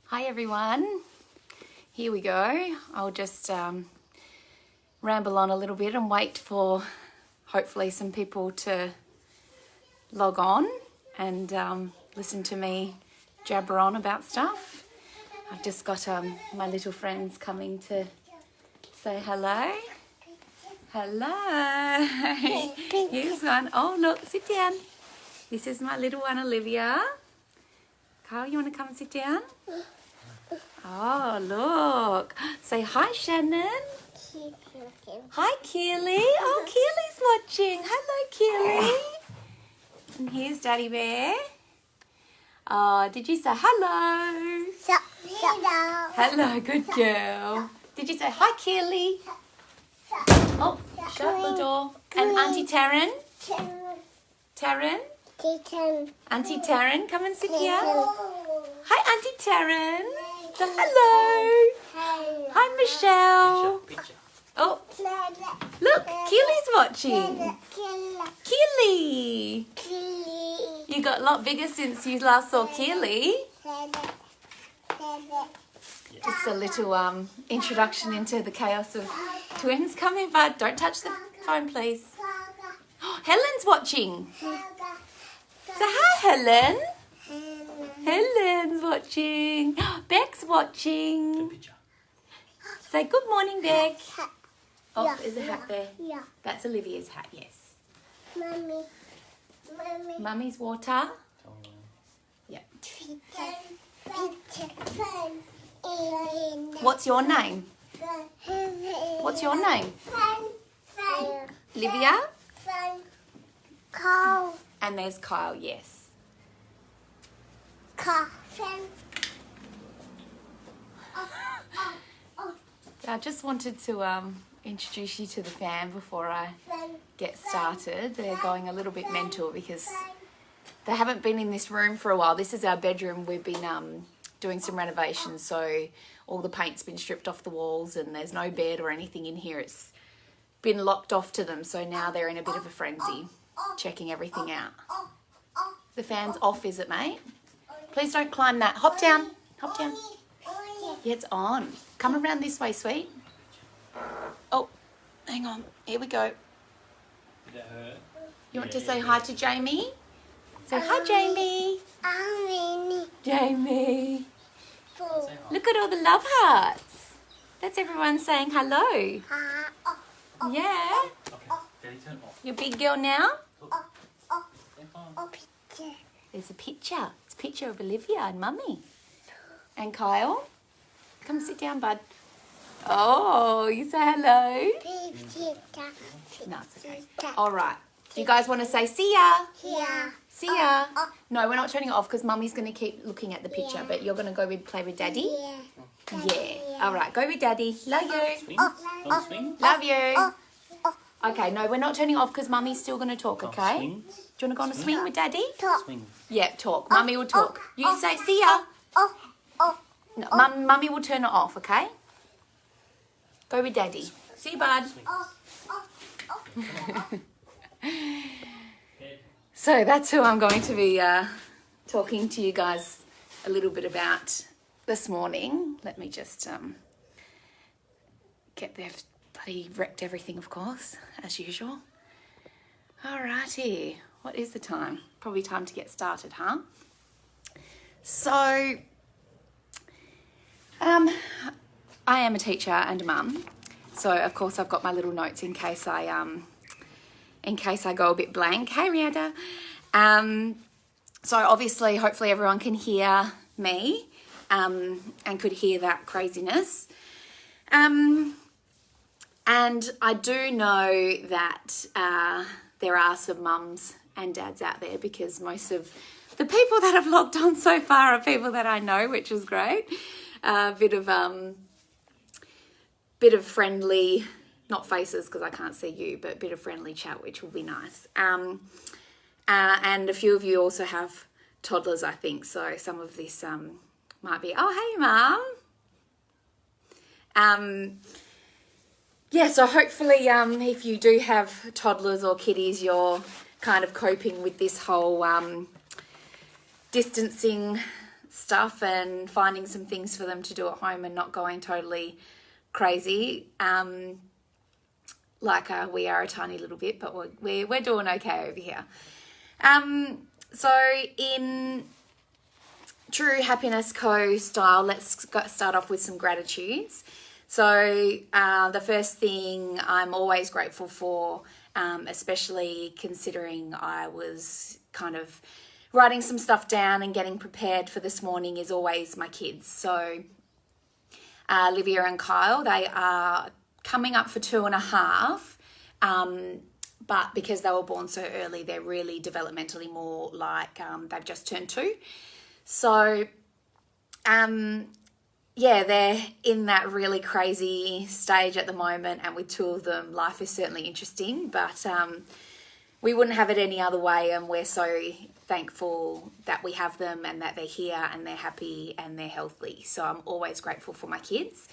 Hi everyone, here we go. I'll just ramble on a little bit and wait for hopefully some people to log on and listen to me jabber on about stuff. I've just got my little friends coming to say hello. Hello. Here's one. Oh look, sit down. This is my little one, Olivia. Kyle, you want to come and sit down? Oh, look. Say hi, Shannon. Hi, Keely. Oh, Keely's watching. Hello, Keely. And here's Daddy Bear. Oh, did you say hello? Hello. Hello, good girl. Did you say hi, Keely? Oh, shut the door. And Auntie Taryn. Taryn? Auntie Taryn, come and sit here. Hi, Auntie Taryn. So, hello. Hi, Michelle. Oh, look, Keely's watching. Keely. You got a lot bigger since you last saw Keely. Just a little introduction into the chaos of twins. Come in, bud. Don't touch the phone, please. Oh, Helen's watching. Say hi, Helen. Helen's watching. Beck's watching. Say good morning, Beck. Oh, there's a hat there. Yeah. That's Olivia's hat, yes. Mommy. Mummy's water. Yeah. What's your name? What's your name? Olivia? Kyle. And there's Kyle, yes. I just wanted to introduce you to the fam before I get started. They're going a little bit mental because they haven't been in this room for a while. This is our bedroom. We've been doing some renovations, so all the paint's been stripped off the walls and there's no bed or anything in here. It's been locked off to them, so now they're in a bit of a frenzy, checking everything out. The fan's off, is it, mate? Please don't climb that. Hop down. Hop down. Yeah, it's on. Come around this way, sweet. Oh, hang on. Here we go. You want to say hi to Jamie? Say hi, Jamie. Jamie. Look at all the love hearts. That's everyone saying hello. Yeah. You're a big girl now? There's a picture. It's a picture of Olivia and Mummy. And Kyle. Come sit down, bud. Oh, you say hello? No, it's okay. All right. Do you guys want to say see ya? Yeah. See ya. No, we're not turning it off because Mummy's going to keep looking at the picture, but you're going to go play with Daddy? Yeah. All right, go with Daddy. Love you. Love you. Okay, no, we're not turning it off because Mummy's still going to talk, okay? Do you want to go on a swing with Daddy? Yeah, talk. Mummy will talk. You say see ya. No, Mummy will turn it off, okay? Go with Daddy. See you, bud. So that's who I'm going to be talking to you guys a little bit about this morning. Let me just get there. Bloody wrecked everything, of course, as usual. Alrighty, what is the time? Probably time to get started, huh? So, I am a teacher and a mum. So, of course, I've got my little notes in case I go a bit blank. Hey, Rihanna. So, obviously, hopefully everyone can hear me and could hear that craziness. And I do know that there are some mums and dads out there because most of the people that have logged on so far are people that I know, which is great. Bit of friendly, not faces because I can't see you, but a bit of friendly chat, which will be nice. And a few of you also have toddlers, I think. So some of this might be, oh, hey, Mum. Yeah, so hopefully if you do have toddlers or kiddies, you're kind of coping with this whole distancing stuff and finding some things for them to do at home and not going totally crazy. We are a tiny little bit, but we're doing okay over here. So in true Happiness Co style, let's start off with some gratitudes. So the first thing I'm always grateful for, especially considering I was kind of writing some stuff down and getting prepared for this morning, is always my kids. So Livia and Kyle, they are coming up for 2.5, but because they were born so early, they're really developmentally more like they've just turned 2. So they're in that really crazy stage at the moment, and with 2 of them, life is certainly interesting, but we wouldn't have it any other way, and we're so thankful that we have them and that they're here and they're happy and they're healthy. So I'm always grateful for my kids.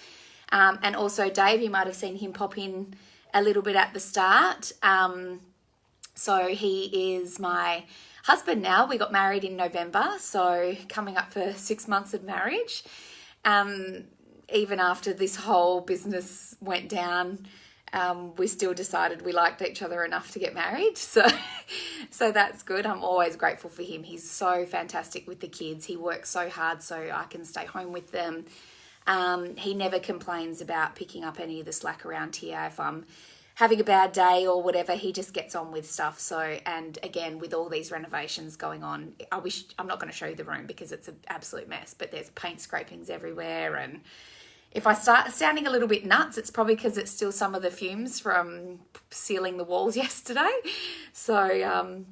And also Dave, you might have seen him pop in a little bit at the start. So he is my husband now. We got married in November, so coming up for 6 months of marriage. Even after this whole business went down, we still decided we liked each other enough to get married. So that's good. I'm always grateful for him. He's so fantastic with the kids. He works so hard so I can stay home with them. He never complains about picking up any of the slack around here. If I'm having a bad day or whatever, he just gets on with stuff. So, and again, with all these renovations going on, I'm not going to show you the room because it's an absolute mess, but there's paint scrapings everywhere. And if I start sounding a little bit nuts, it's probably because it's still some of the fumes from sealing the walls yesterday. So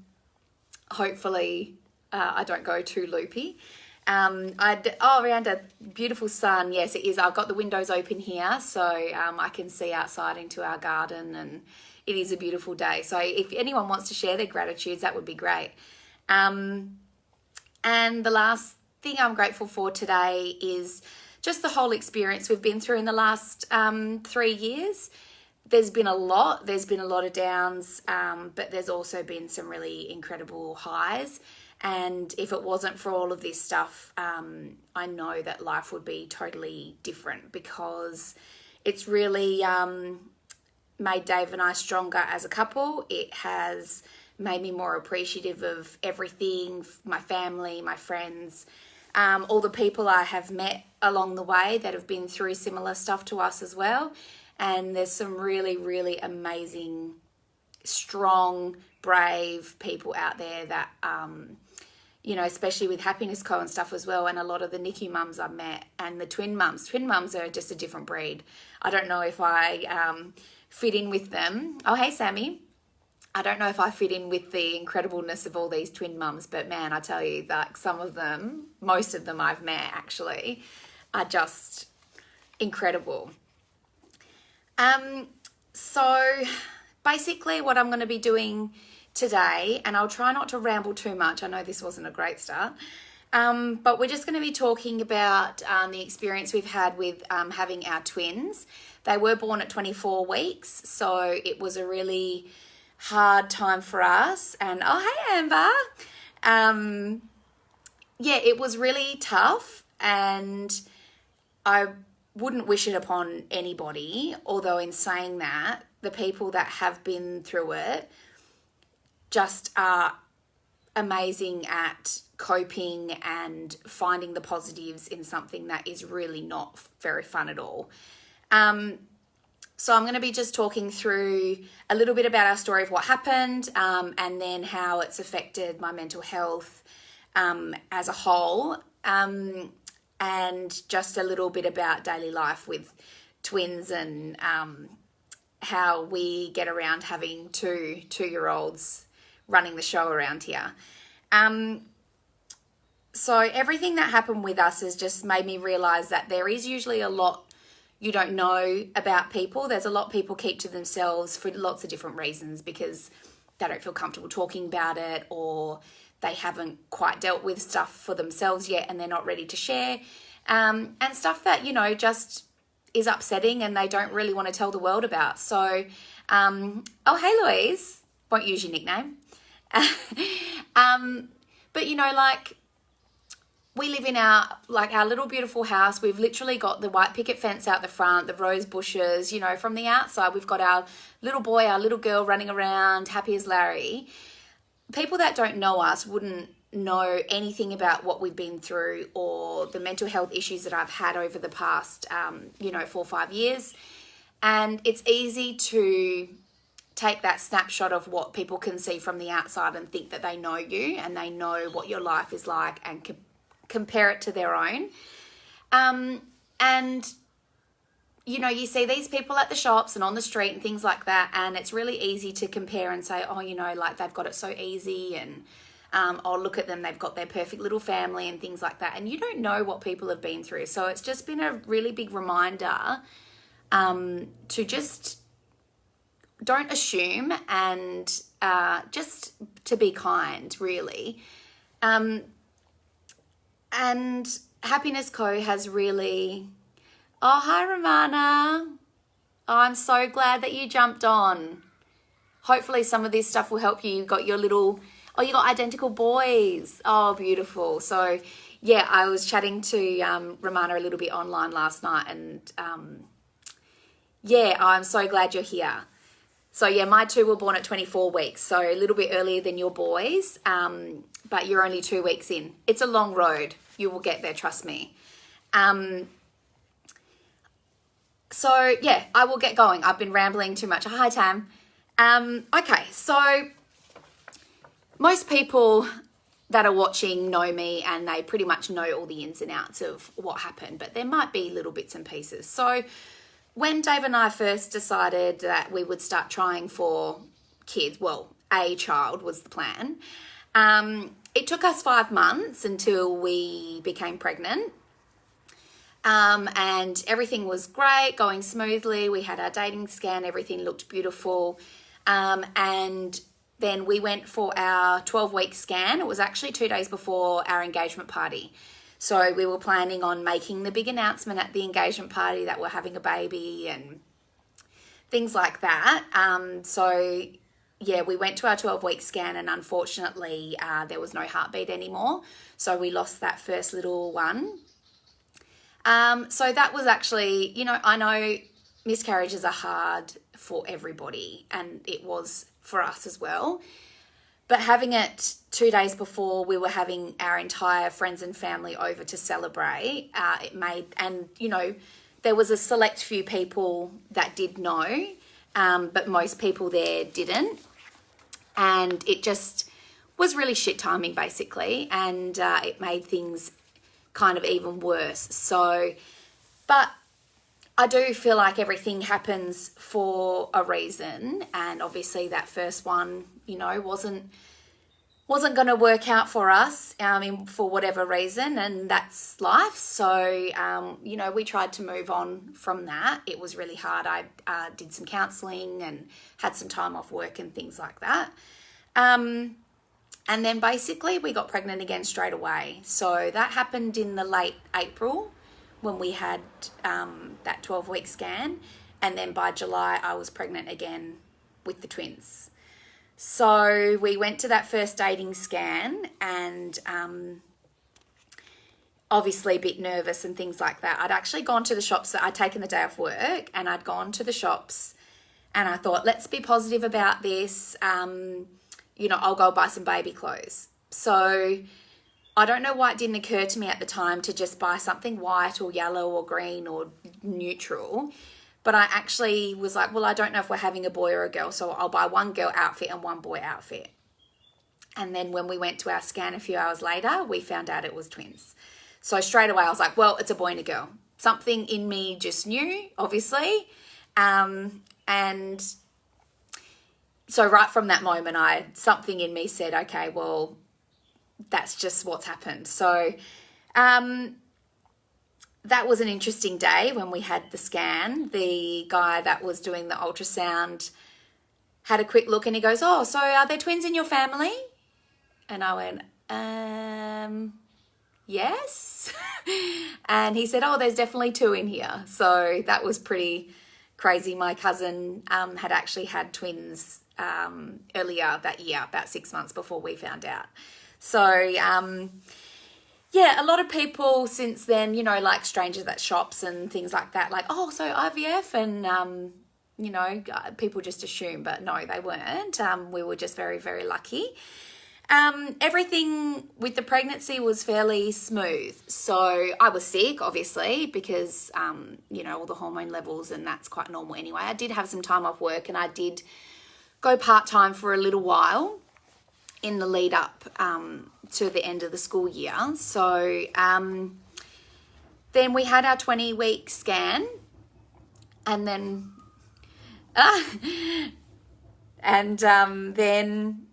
hopefully I don't go too loopy. Around a beautiful sun. Yes, it is. I've got the windows open here, so I can see outside into our garden, and it is a beautiful day. So if anyone wants to share their gratitudes, that would be great. And the last thing I'm grateful for today is just the whole experience we've been through in the last 3 years. There's been a lot of downs, but there's also been some really incredible highs. And if it wasn't for all of this stuff, I know that life would be totally different, because it's really made Dave and I stronger as a couple. It has made me more appreciative of everything, my family, my friends, all the people I have met along the way that have been through similar stuff to us as well. And there's some really, really amazing, strong, brave people out there that, especially with Happiness Co and stuff as well, and a lot of the NICU mums I've met, and the twin mums. Twin mums are just a different breed. I don't know if I fit in with them. Oh, hey, Sammy. I don't know if I fit in with the incredibleness of all these twin mums, but man, I tell you that some of them, most of them I've met actually, are just incredible. So basically what I'm going to be doing today, and I'll try not to ramble too much. I know this wasn't a great start, but we're just going to be talking about the experience we've had with having our twins. They were born at 24 weeks, so it was a really hard time for us. And oh, hey, Amber. It was really tough, and I wouldn't wish it upon anybody, although in saying that, the people that have been through it just are amazing at coping and finding the positives in something that is really not very fun at all. So I'm going to be just talking through a little bit about our story of what happened, and then how it's affected my mental health as a whole, and just a little bit about daily life with twins, and how we get around having two-year-olds running the show around here. So everything that happened with us has just made me realise that there is usually a lot you don't know about people. There's a lot people keep to themselves for lots of different reasons, because they don't feel comfortable talking about it, or they haven't quite dealt with stuff for themselves yet and they're not ready to share. And stuff that, just is upsetting and they don't really want to tell the world about. So, oh, hey, Louise. Won't use your nickname. But, we live in our little beautiful house. We've literally got the white picket fence out the front, the rose bushes, you know, from the outside. We've got our little boy, our little girl running around, happy as Larry. People that don't know us wouldn't know anything about what we've been through or the mental health issues that I've had over the past, 4 or 5 years. And it's easy to take that snapshot of what people can see from the outside and think that they know you and they know what your life is like and compare it to their own. And, you know, you see these people at the shops and on the street and things like that, and it's really easy to compare and say, oh, you know, like they've got it so easy, and oh, look at them, they've got their perfect little family and things like that. And you don't know what people have been through. So it's just been a really big reminder to just don't assume and just to be kind, really. And Happiness Co has really... Oh, hi, Romana. Oh, I'm so glad that you jumped on. Hopefully some of this stuff will help you. You got your little... Oh, you got identical boys. Oh, beautiful. So, yeah, I was chatting to Romana a little bit online last night, and, yeah, I'm so glad you're here. So, yeah, my two were born at 24 weeks, so a little bit earlier than your boys, but you're only 2 weeks in. It's a long road. You will get there, trust me. So, yeah, I will get going. I've been rambling too much. Hi, Tam. Okay, so most people that are watching know me and they pretty much know all the ins and outs of what happened, but there might be little bits and pieces. So when Dave and I first decided that we would start trying for kids, well, a child was the plan, it took us 5 months until we became pregnant. And everything was great, going smoothly. We had our dating scan, everything looked beautiful. And then we went for our 12-week scan. It was actually 2 days before our engagement party. So we were planning on making the big announcement at the engagement party that we're having a baby and things like that. So yeah, we went to our 12-week scan, and unfortunately there was no heartbeat anymore. So we lost that first little one. So that was actually, you know, I know miscarriages are hard for everybody, and it was for us as well. But having it 2 days before we were having our entire friends and family over to celebrate, it made, and, you know, there was a select few people that did know, but most people there didn't. And it just was really shit timing, basically, and it made things kind of even worse. So, but I do feel like everything happens for a reason, and obviously that first one, you know, wasn't going to work out for us, for whatever reason, and that's life. So, you know, we tried to move on from that. It was really hard. I did some counselling and had some time off work and things like that. And then basically we got pregnant again straight away. So that happened in the late April when we had that 12-week scan. And then by July I was pregnant again with the twins. So we went to that first dating scan, and obviously a bit nervous and things like that. I'd actually gone to the shops. I'd taken the day off work and I'd gone to the shops, and I thought, let's be positive about this. You know, I'll go buy some baby clothes. So I don't know why it didn't occur to me at the time to just buy something white or yellow or green or neutral. But I actually was like, well, I don't know if we're having a boy or a girl, so I'll buy one girl outfit and one boy outfit. And then when we went to our scan a few hours later, we found out it was twins. So straight away I was like, well, it's a boy and a girl. Something in me just knew, obviously. And so right from that moment, something in me said, okay, well, that's just what's happened. So that was an interesting day when we had the scan. The guy that was doing the ultrasound had a quick look and he goes, oh, so are there twins in your family? And I went, yes. And he said, oh, there's definitely 2 in here. So that was pretty crazy. My cousin had actually had twins earlier that year, about 6 months before we found out. So yeah, a lot of people since then, you know, like strangers at shops and things like that, like, oh, so IVF, and, you know, people just assume, but no, they weren't. We were just very, very lucky. Everything with the pregnancy was fairly smooth. So I was sick, obviously, because, you know, all the hormone levels, and that's quite normal anyway. I did have some time off work, and I did go part-time for a little while in the lead up to the end of the school year. So then we had our 20-week scan, and then then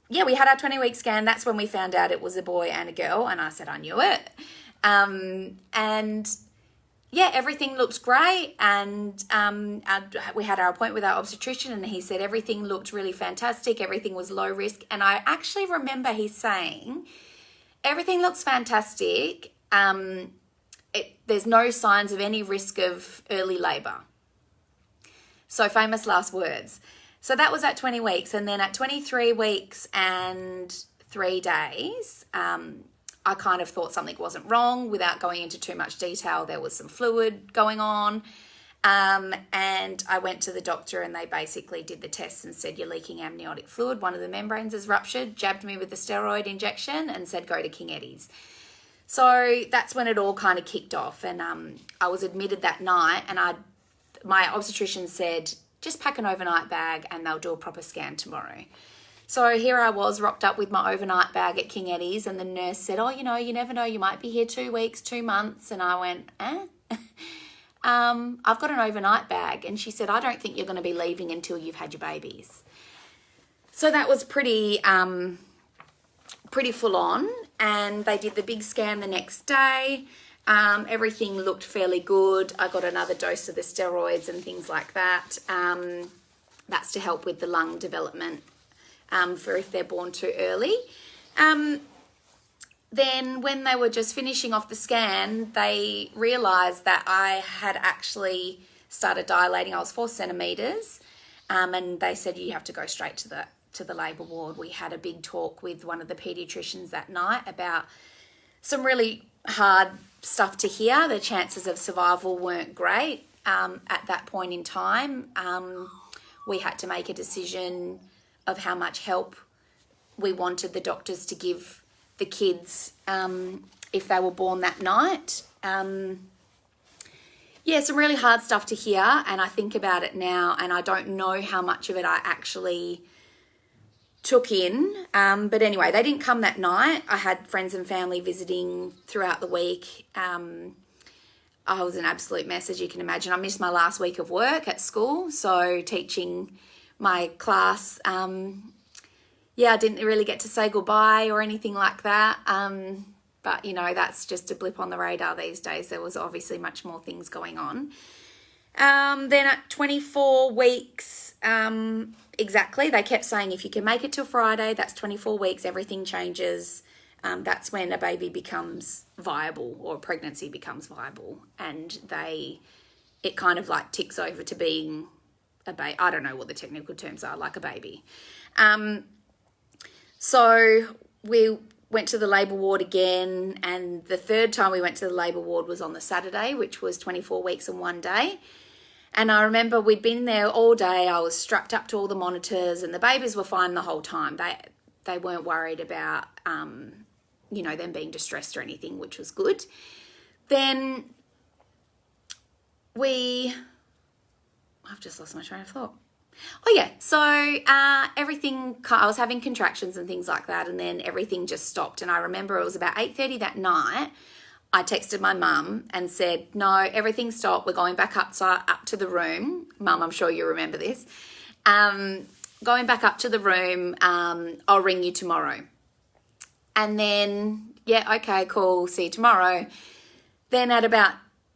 yeah, we had our 20-week scan. That's when we found out it was a boy and a girl, and I said I knew it. And yeah, everything looked great, and we had our appointment with our obstetrician, and he said everything looked really fantastic. Everything was low risk, and I actually remember he saying, everything looks fantastic. There's no signs of any risk of early labour. So famous last words. So that was at 20 weeks, and then at 23 weeks and 3 days, I kind of thought something wasn't wrong. Without going into too much detail, there was some fluid going on, and I went to the doctor, and they basically did the tests and said, you're leaking amniotic fluid. One of the membranes is ruptured, jabbed me with the steroid injection, and said, go to King Eddie's. So that's when it all kind of kicked off, and I was admitted that night, and my obstetrician said, just pack an overnight bag and they'll do a proper scan tomorrow. So here I was, rocked up with my overnight bag at King Eddie's, and the nurse said, oh, you know, you never know, you might be here 2 weeks, 2 months. And I went, I've got an overnight bag. And she said, I don't think you're going to be leaving until you've had your babies. So that was pretty full on. And they did the big scan the next day. Everything looked fairly good. I got another dose of the steroids and things like that. That's to help with the lung development for if they're born too early. Then when they were just finishing off the scan, they realised that I had actually started dilating. I was 4 centimetres, and they said you have to go straight to the labour ward. We had a big talk with one of the paediatricians that night about some really hard stuff to hear. The chances of survival weren't great at that point in time. We had to make a decision of how much help we wanted the doctors to give the kids if they were born that night. Yeah, some really hard stuff to hear, and I think about it now, and I don't know how much of it I actually took in. But anyway, they didn't come that night. I had friends and family visiting throughout the week. I was an absolute mess, as you can imagine. I missed my last week of work at school, so teaching my class, I didn't really get to say goodbye or anything like that. But, you know, that's just a blip on the radar these days. There was obviously much more things going on. Then at 24 weeks, exactly, they kept saying if you can make it till Friday, that's 24 weeks, everything changes. That's when a baby becomes viable, or a pregnancy becomes viable, and it kind of like ticks over to being a baby. I don't know what the technical terms are, like a baby. So we went to the labour ward again, and the third time we went to the labour ward was on the Saturday, which was 24 weeks and 1 day. And I remember we'd been there all day. I was strapped up to all the monitors, and the babies were fine the whole time. They weren't worried about, them being distressed or anything, which was good. Then I've just lost my train of thought. Oh yeah, so everything, I was having contractions and things like that, and then everything just stopped. And I remember it was about 8:30 that night. I texted my mum and said, no, everything stopped. We're going back up to the room. Mum, I'm sure you remember this. Going back up to the room, I'll ring you tomorrow. And then, yeah, okay, cool, see you tomorrow. Then at about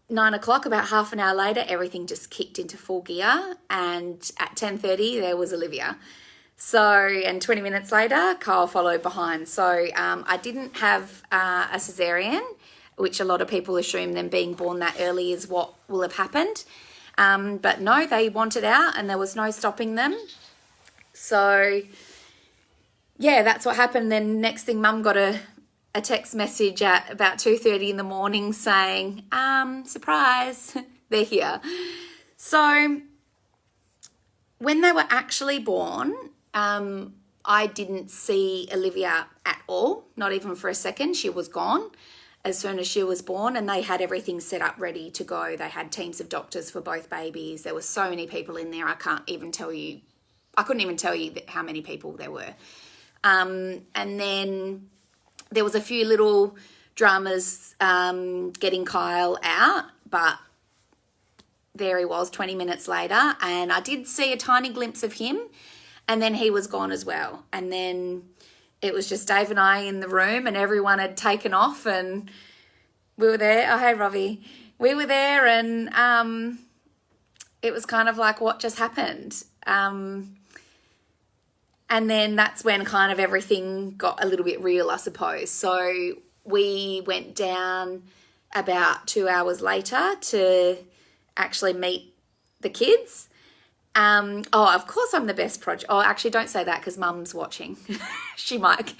9 o'clock, about half an hour later, everything just kicked into full gear. And at 10:30, there was Olivia. So, and 20 minutes later, Kyle followed behind. So I didn't have a cesarean, which a lot of people assume them being born that early is what will have happened. But no, they wanted out and there was no stopping them. So, yeah, that's what happened. Then next thing, Mum got a a text message at about 2:30 in the morning saying, surprise, they're here. So when they were actually born, I didn't see Olivia at all, not even for a second. She was gone as soon as she was born, and they had everything set up ready to go. They had teams of doctors for both babies. There were so many people in there. I couldn't even tell you how many people there were. And then there was a few little dramas getting Kyle out, but there he was 20 minutes later, and I did see a tiny glimpse of him, and then he was gone as well. And then it was just Dave and I in the room, and everyone had taken off, and we were there. Oh, hey, Robbie. We were there, and it was kind of like, what just happened? And then that's when kind of everything got a little bit real, I suppose. So we went down about 2 hours later to actually meet the kids. Of course I'm the best Prodger. Oh, actually don't say that because Mum's watching. she might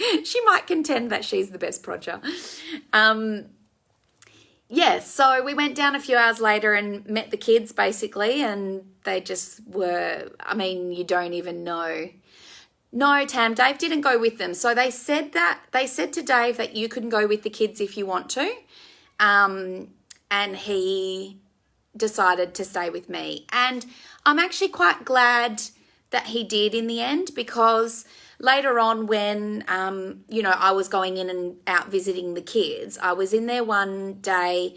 contend that she's the best Prodger. So we went down a few hours later and met the kids basically, and they just were, I mean, you don't even know. No, Tam, Dave didn't go with them. So they said to Dave that you can go with the kids if you want to. And he decided to stay with me. And I'm actually quite glad that he did in the end, because later on when, I was going in and out visiting the kids, I was in there one day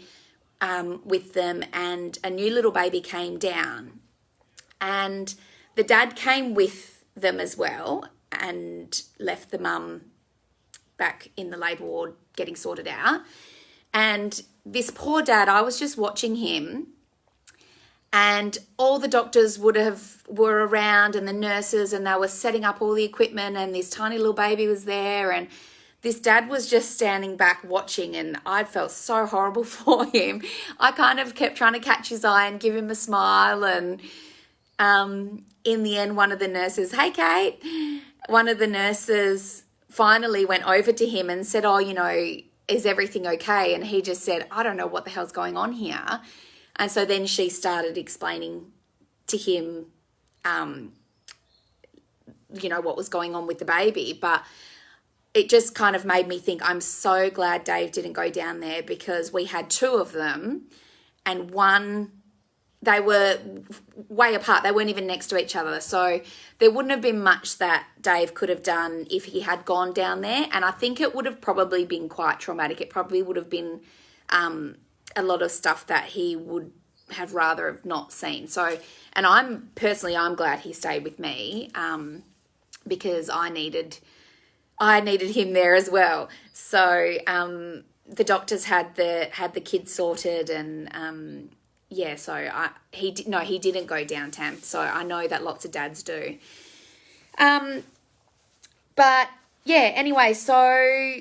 with them, and a new little baby came down, and the dad came with them as well and left the mum back in the labour ward getting sorted out. And this poor dad, I was just watching him, and all the doctors were around, and the nurses, and they were setting up all the equipment, and this tiny little baby was there, and this dad was just standing back watching, and I felt so horrible for him. I kind of kept trying to catch his eye and give him a smile, and in the end, one of the nurses, hey Kate, one of the nurses finally went over to him and said, is everything okay? And he just said, I don't know what the hell's going on here. And so then she started explaining to him, what was going on with the baby. But it just kind of made me think, I'm so glad Dave didn't go down there, because we had two of them, and they were way apart. They weren't even next to each other. So there wouldn't have been much that Dave could have done if he had gone down there. And I think it would have probably been quite traumatic. It probably would have been a lot of stuff that he would have rather have not seen. So, and I'm glad he stayed with me, because I needed him there as well. So the doctors had the kids sorted, and he didn't go down, Tam. So I know that lots of dads do. Anyway, so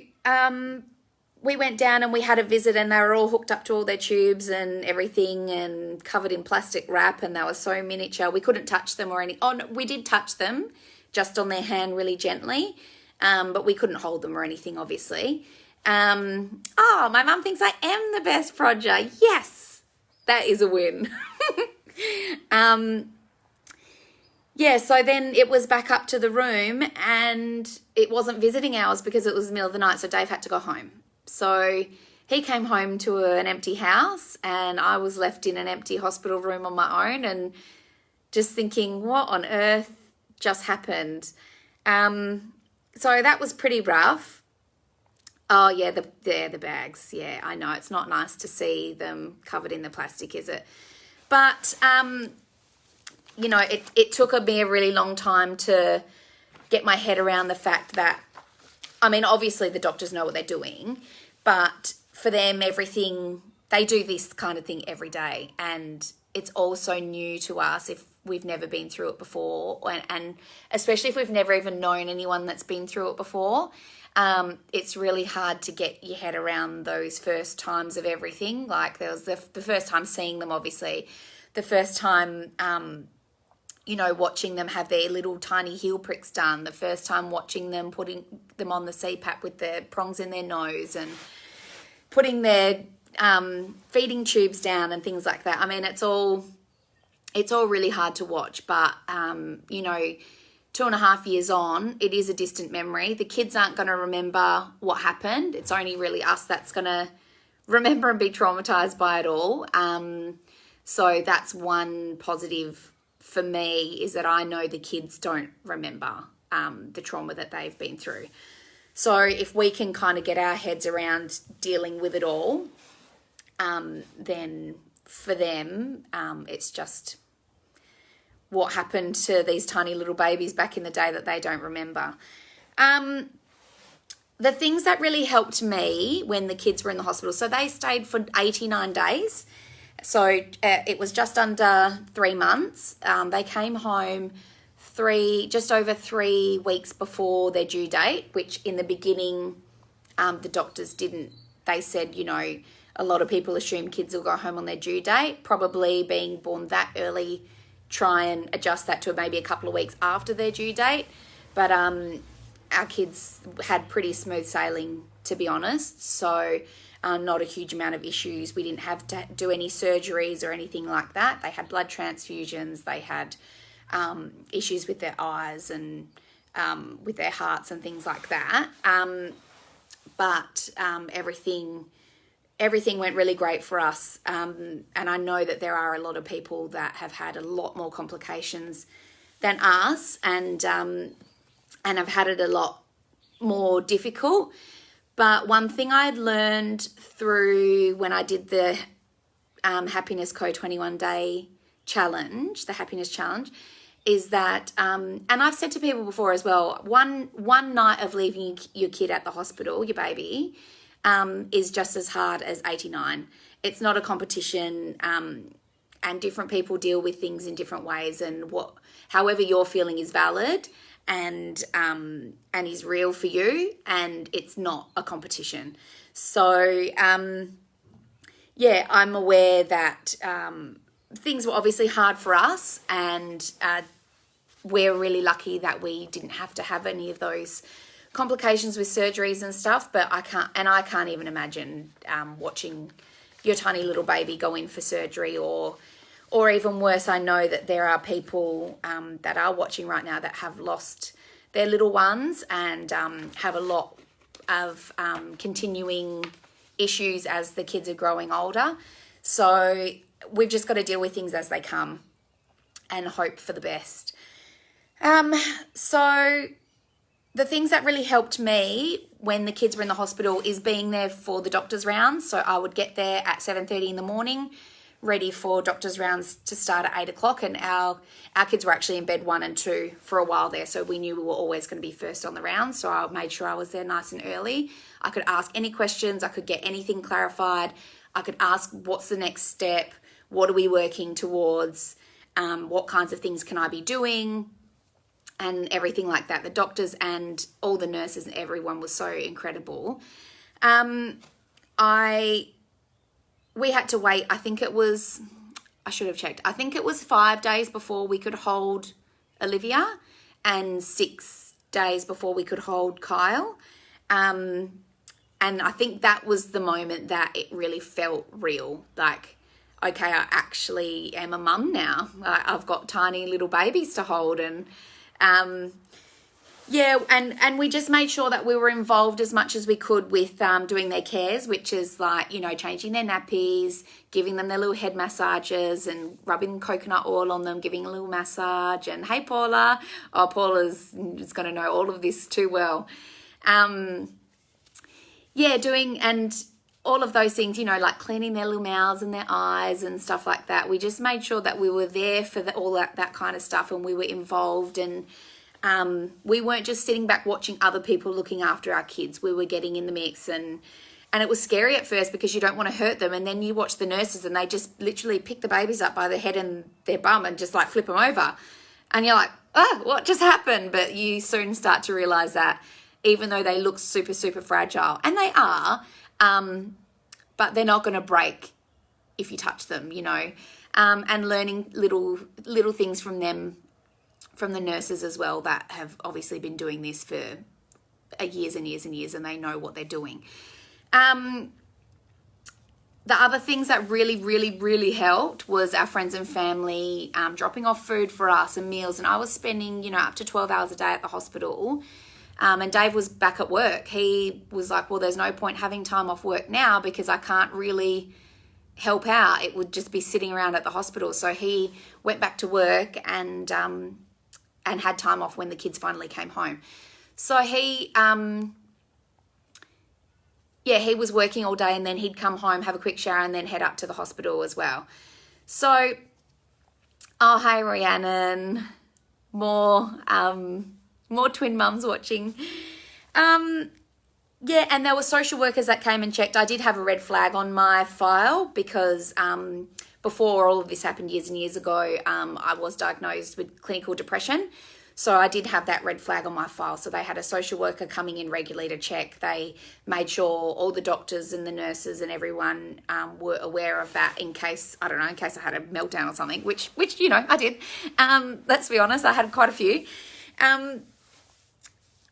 we went down and we had a visit, and they were all hooked up to all their tubes and everything, and covered in plastic wrap, and they were so miniature. We couldn't touch them or anything. Oh, no, we did touch them just on their hand really gently, but we couldn't hold them or anything, obviously. My mum thinks I am the best Prodger. Yes, that is a win. So then it was back up to the room, and it wasn't visiting hours because it was the middle of the night, so Dave had to go home. So he came home to an empty house, and I was left in an empty hospital room on my own, and just thinking, what on earth just happened? So that was pretty rough. Oh, yeah, the bags. Yeah, I know. It's not nice to see them covered in the plastic, is it? But, it took me a really long time to get my head around the fact that, obviously the doctors know what they're doing, but for them, they do this kind of thing every day, and it's all so new to us if we've never been through it before, and especially if we've never even known anyone that's been through it before. It's really hard to get your head around those first times of everything. Like there was the first time seeing them, obviously, the first time you know, watching them have their little tiny heel pricks done, the first time watching them putting them on the CPAP with the prongs in their nose and putting their feeding tubes down and things like that. I mean, it's all really hard to watch, but, you know, 2.5 years on, it is a distant memory. The kids aren't going to remember what happened. It's only really us that's going to remember and be traumatized by it all. So that's one positive for me, is that I know the kids don't remember the trauma that they've been through. So if we can kind of get our heads around dealing with it all, then for them, it's just what happened to these tiny little babies back in the day that they don't remember. The things that really helped me when the kids were in the hospital, so they stayed for 89 days. So it was just under 3 months. They came home just over 3 weeks before their due date, which in the beginning, the doctors didn't. They said, you know, a lot of people assume kids will go home on their due date. Probably being born that early, try and adjust that to maybe a couple of weeks after their due date. But our kids had pretty smooth sailing, to be honest. So not a huge amount of issues. We didn't have to do any surgeries or anything like that. They had blood transfusions. They had issues with their eyes and with their hearts and things like that. But everything went really great for us. And I know that there are a lot of people that have had a lot more complications than us and have had it a lot more difficult. But one thing I had learned through when I did the Happiness Co 21-day challenge, the Happiness Challenge, is that, and I've said to people before as well, one night of leaving your kid at the hospital, your baby, is just as hard as 89. It's not a competition, and different people deal with things in different ways, and however you're feeling is valid and is real for you, and it's not a competition. So yeah, I'm aware that things were obviously hard for us, and we're really lucky that we didn't have to have any of those complications with surgeries and stuff. But I can't even imagine watching your tiny little baby go in for surgery, or even worse, I know that there are people that are watching right now that have lost their little ones and have a lot of continuing issues as the kids are growing older. So we've just got to deal with things as they come and hope for the best. So the things that really helped me when the kids were in the hospital is being there for the doctor's rounds. So I would get there at 7:30 in the morning, ready for doctor's rounds to start at 8 o'clock. And our kids were actually in bed 1 and 2 for a while there. So we knew we were always going to be first on the round. So I made sure I was there nice and early. I could ask any questions. I could get anything clarified. I could ask, what's the next step? What are we working towards? What kinds of things can I be doing? And everything like that. The doctors and all the nurses and everyone was so incredible. We had to wait, I should have checked. I think it was 5 days before we could hold Olivia and 6 days before we could hold Kyle. And I think that was the moment that it really felt real. Like, okay, I actually am a mum now. I've got tiny little babies to hold, and yeah, and we just made sure that we were involved as much as we could with doing their cares, which is like, you know, changing their nappies, giving them their little head massages and rubbing coconut oil on them, giving a little massage. And hey, Paula. Oh, Paula's going to know all of this too well. Yeah, doing and all of those things, you know, like cleaning their little mouths and their eyes and stuff like that. We just made sure that we were there for all that kind of stuff, and we were involved, and we weren't just sitting back watching other people looking after our kids. We were getting in the mix, and it was scary at first because you don't want to hurt them, and then you watch the nurses and they just literally pick the babies up by the head and their bum and just like flip them over, and you're like, oh, what just happened? But you soon start to realize that even though they look super, super fragile, and they are, but they're not going to break if you touch them, you know, and learning little things from them from the nurses as well that have obviously been doing this for years and years and years, and they know what they're doing. The other things that really helped was our friends and family dropping off food for us and meals. And I was spending, up to 12 hours a day at the hospital. And Dave was back at work. He was like, well, there's no point having time off work now because I can't really help out. It would just be sitting around at the hospital. So he went back to work and had time off when the kids finally came home. So he was working all day, and then he'd come home, have a quick shower, and then head up to the hospital as well. So, oh, hey, Rhiannon. More twin mums watching. And there were social workers that came and checked. I did have a red flag on my file because before all of this happened years and years ago, I was diagnosed with clinical depression. So I did have that red flag on my file. So they had a social worker coming in regularly to check. They made sure all the doctors and the nurses and everyone were aware of that in case I had a meltdown or something, which I did. Let's be honest, I had quite a few.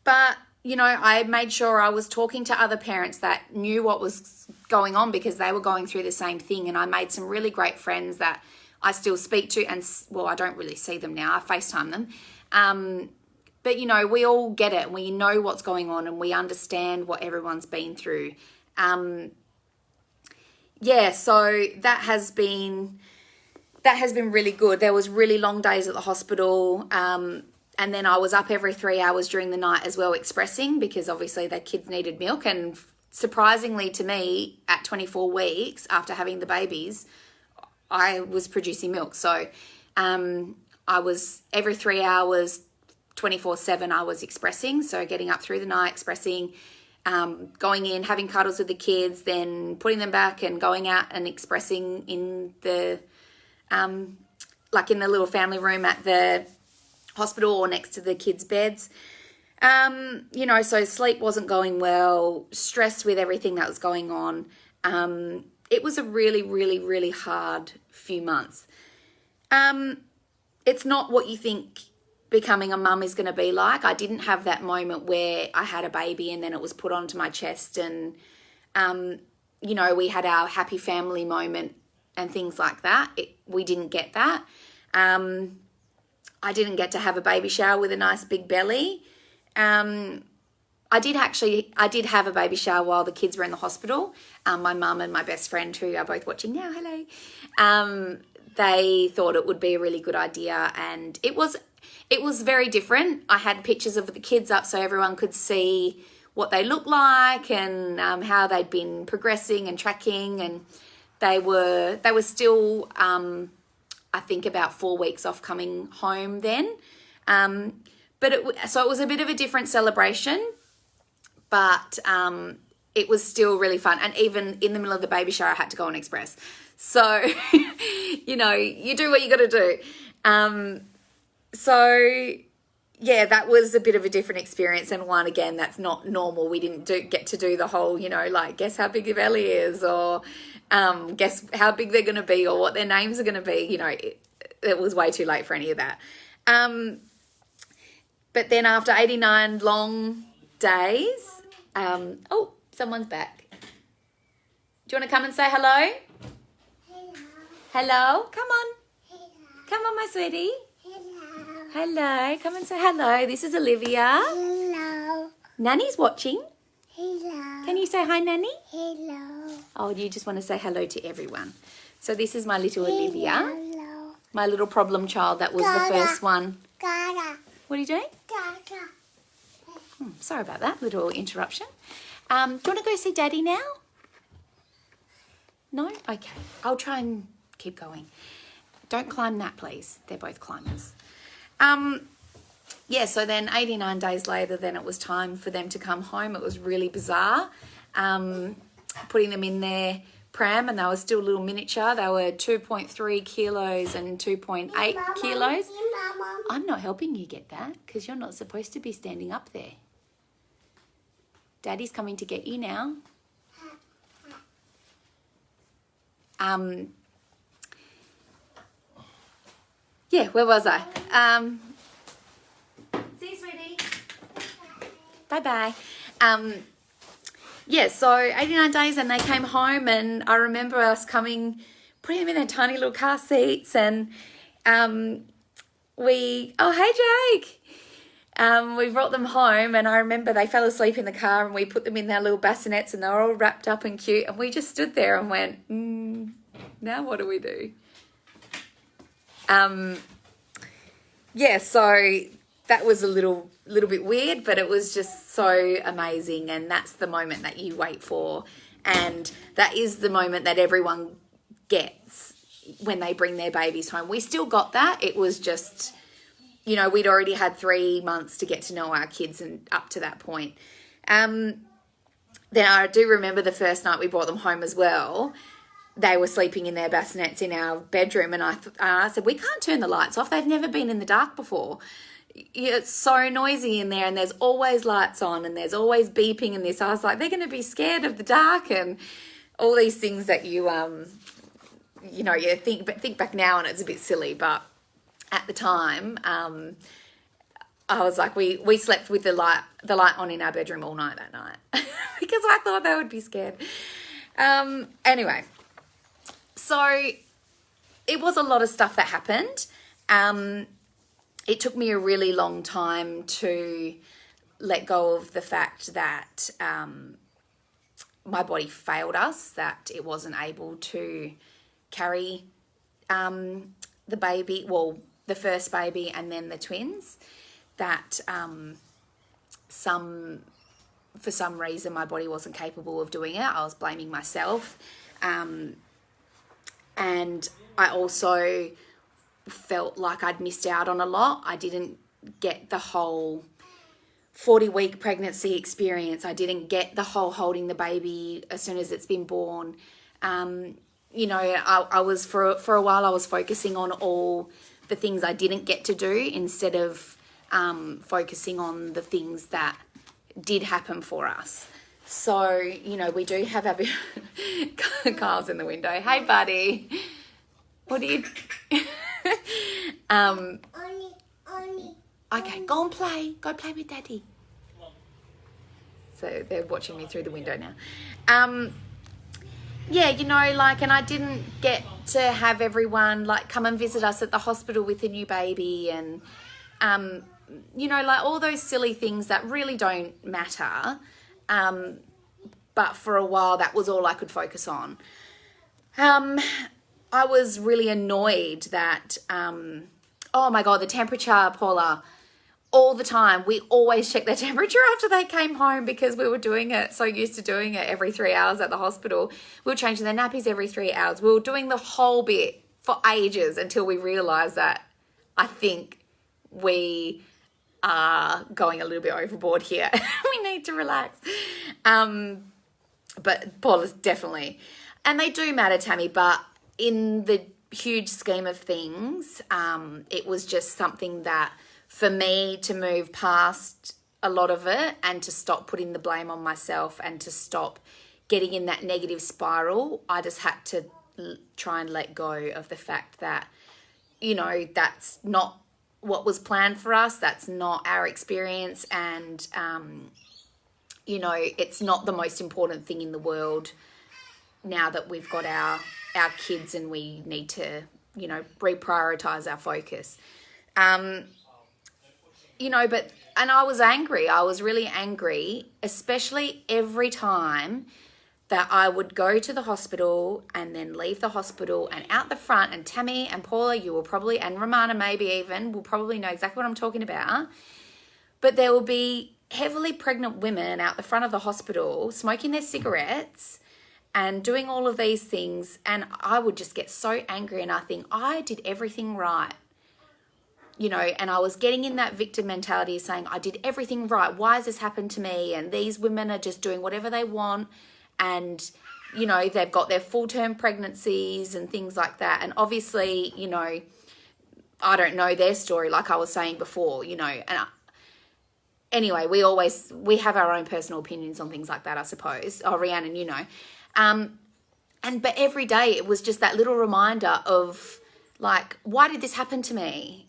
But I made sure I was talking to other parents that knew what was going on because they were going through the same thing. And I made some really great friends that I still speak to, and I don't really see them now. I FaceTime them. But we all get it. We know what's going on and we understand what everyone's been through. So that has been really good. There was really long days at the hospital. And then I was up every 3 hours during the night as well, expressing, because obviously the kids needed milk. And surprisingly to me, at 24 weeks after having the babies, I was producing milk. So, I was every 3 hours, 24/7, I was expressing. So getting up through the night, expressing, going in, having cuddles with the kids, then putting them back and going out and expressing in the, in the little family room at the hospital or next to the kids' beds. So sleep wasn't going well, stressed with everything that was going on. It was a really hard few months. It's not what you think becoming a mum is going to be like. I didn't have that moment where I had a baby and then it was put onto my chest and, we had our happy family moment and things like that. We didn't get that. I didn't get to have a baby shower with a nice big belly. I did have a baby shower while the kids were in the hospital. My mum and my best friend, who are both watching now, hello, they thought it would be a really good idea, and it was very different. I had pictures of the kids up so everyone could see what they looked like and how they'd been progressing and tracking, and they were still I think about 4 weeks off coming home then. So it was a bit of a different celebration, but it was still really fun. And even in the middle of the baby shower, I had to go and express. So, you do what you got to do. That was a bit of a different experience, and one, again, that's not normal. We didn't get to do the whole, guess how big your belly is, or guess how big they're going to be, or what their names are going to be. It was way too late for any of that. But then after 89 long days, someone's back. Do you want to come and say hello? Hello? Come on. Hello. Come on, my sweetie. Hello. Hello. Come and say hello. This is Olivia. Hello. Nanny's watching. Hello. Can you say hi, Nanny? Hello. Oh, you just want to say hello to everyone. So this is my little Olivia, Hello. my little problem child that was the first one. Gaga. What are you doing? Gaga. Sorry about that little interruption. Do you want to go see Daddy now? No? Okay. I'll try and keep going. Don't climb that, please. They're both climbers. So then 89 days later, then it was time for them to come home. It was really bizarre. Putting them in their pram, and they were still little miniature. They were 2.3 kilos and 2.8 kilos. I'm not helping you get that because you're not supposed to be standing up there. Daddy's coming to get you now. Where was I? Bye-bye. Yeah, so 89 days and they came home, and I remember us coming, putting them in their tiny little car seats, and oh, hey, Jake. We brought them home, and I remember they fell asleep in the car, and we put them in their little bassinets, and they were all wrapped up and cute, and we just stood there and went, now what do we do? Yeah, so that was a little bit weird, but it was just so amazing, and that's the moment that you wait for, and that is the moment that everyone gets when they bring their babies home. We still got that. It was just, you know, we'd already had 3 months to get to know our kids, and up to that point. Then I do remember the first night we brought them home as well. They were sleeping in their bassinets in our bedroom, and I said, we can't turn the lights off. They've never been in the dark before. It's so noisy in there, and there's always lights on, and there's always beeping and this. I was like, they're going to be scared of the dark, and all these things that you think back now, and it's a bit silly, but at the time, I was like, we slept with the light on in our bedroom all night that night because I thought they would be scared. Anyway, so it was a lot of stuff that happened. It took me a really long time to let go of the fact that my body failed us, that it wasn't able to carry the baby, well, the first baby and then the twins, that for some reason my body wasn't capable of doing it. I was blaming myself. And I also felt like I'd missed out on a lot. I didn't get the whole 40-week pregnancy experience. I didn't get the whole holding the baby as soon as it's been born. You know, I was for a while I was focusing on all the things I didn't get to do instead of focusing on the things that did happen for us. So, you know, we do have our Carl's in the window. Hey, buddy. What are you... Okay, go and play. Go play with Daddy. So they're watching me through the window now. Yeah, you know, like, and I didn't get to have everyone, like, come and visit us at the hospital with a new baby, and, you know, like, all those silly things that really don't matter. But for a while, that was all I could focus on. I was really annoyed that, oh my God, the temperature, Paula, all the time. We always checked their temperature after they came home because we were doing it, so used to doing it every 3 hours at the hospital. We were changing their nappies every 3 hours. We were doing the whole bit for ages until we realised that I think we are going a little bit overboard here. We need to relax. But Paula's definitely, and they do matter, Tammy, but in the huge scheme of things, it was just something that for me to move past a lot of it and to stop putting the blame on myself and to stop getting in that negative spiral, I just had to try and let go of the fact that, you know, that's not what was planned for us. That's not our experience. And, you know, it's not the most important thing in the world now that we've got our kids, and we need to, you know, reprioritize our focus. You know, and I was angry. I was really angry, especially every time that I would go to the hospital and then leave the hospital, and out the front, and Tammy and Paula, you will probably, and Romana maybe even, will probably know exactly what I'm talking about. But there will be heavily pregnant women out the front of the hospital smoking their cigarettes and doing all of these things. And I would just get so angry, and I think I did everything right. You know, and I was getting in that victim mentality saying, I did everything right. Why has this happened to me? And these women are just doing whatever they want. And, you know, they've got their full-term pregnancies and things like that. And obviously, you know, I don't know their story, like I was saying before, you know. And anyway, we have our own personal opinions on things like that, I suppose. Oh, Rhiannon, you know. But every day it was just that little reminder of, like, why did this happen to me?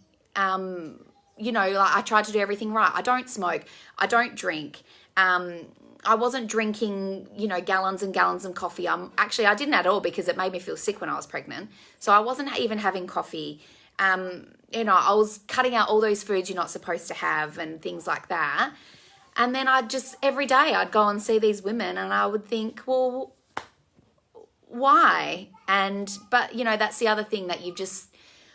you know, like I tried to do everything right. I don't smoke. I don't drink. I wasn't drinking, you know, gallons and gallons of coffee. I didn't at all because it made me feel sick when I was pregnant. So I wasn't even having coffee. You know, I was cutting out all those foods you're not supposed to have and things like that. And then every day I'd go and see these women and I would think, well, why? But you know, that's the other thing that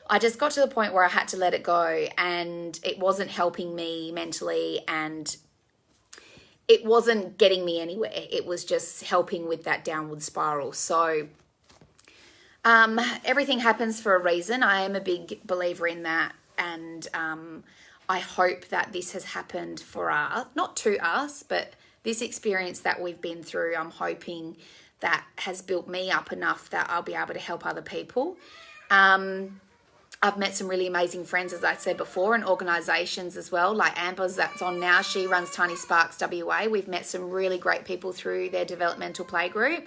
I just got to the point where I had to let it go, and it wasn't helping me mentally, and it wasn't getting me anywhere. It was just helping with that downward spiral. So everything happens for a reason. I am a big believer in that, and I hope that this has happened for us, not to us, but this experience that we've been through, I'm hoping that has built me up enough that I'll be able to help other people. I've met some really amazing friends, as I said before, and organisations as well, like Amber's that's on now. She runs Tiny Sparks WA. We've met some really great people through their developmental play group,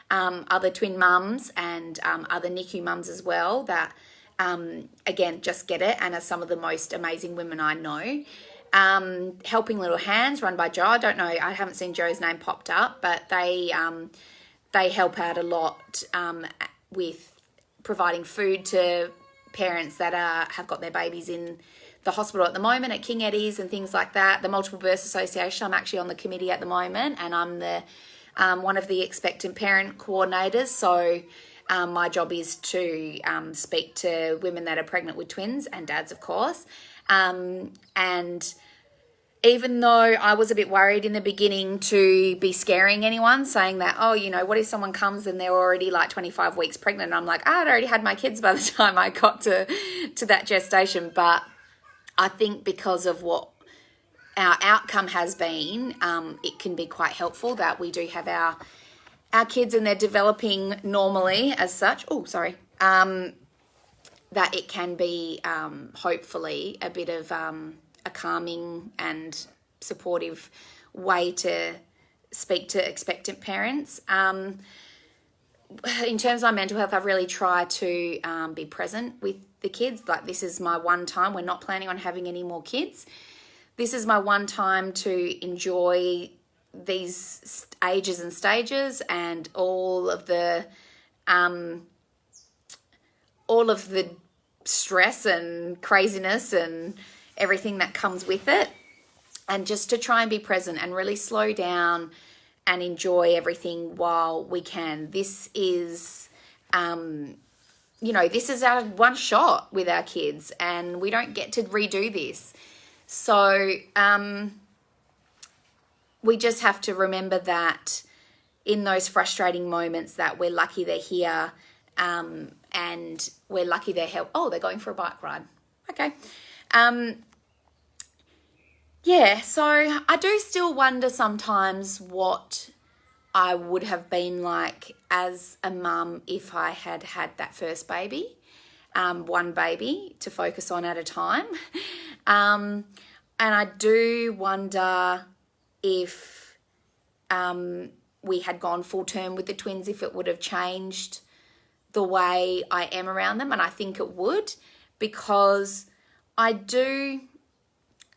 other twin mums and other NICU mums as well that, again, just get it and are some of the most amazing women I know. Helping Little Hands, run by Joe. I don't know, I haven't seen Joe's name popped up, but they help out a lot with providing food to parents that have got their babies in the hospital at the moment at King Eddie's and things like that. The Multiple Births Association, I'm actually on the committee at the moment, and I'm the one of the expectant parent coordinators. So my job is to speak to women that are pregnant with twins and dads, of course. And even though I was a bit worried in the beginning to be scaring anyone, saying that, oh, you know, what if someone comes and they're already like 25 weeks pregnant? And I'm like, I'd already had my kids by the time I got to that gestation. But I think because of what our outcome has been, it can be quite helpful that we do have our kids and they're developing normally as such. Oh, sorry. That it can be hopefully a bit of a calming and supportive way to speak to expectant parents. In terms of my mental health, I've really tried to be present with the kids. Like, this is my one time. We're not planning on having any more kids. This is my one time to enjoy these ages and stages and all of the stress and craziness and everything that comes with it, and just to try and be present and really slow down and enjoy everything while we can. This is, this is our one shot with our kids, and we don't get to redo this. So we just have to remember that in those frustrating moments that we're lucky they're here, and we're lucky they're help. Oh, they're going for a bike ride. Okay. So I do still wonder sometimes what I would have been like as a mum if I had had that first baby, one baby to focus on at a time. And I do wonder if we had gone full term with the twins, if it would have changed the way I am around them. And I think it would, because I do...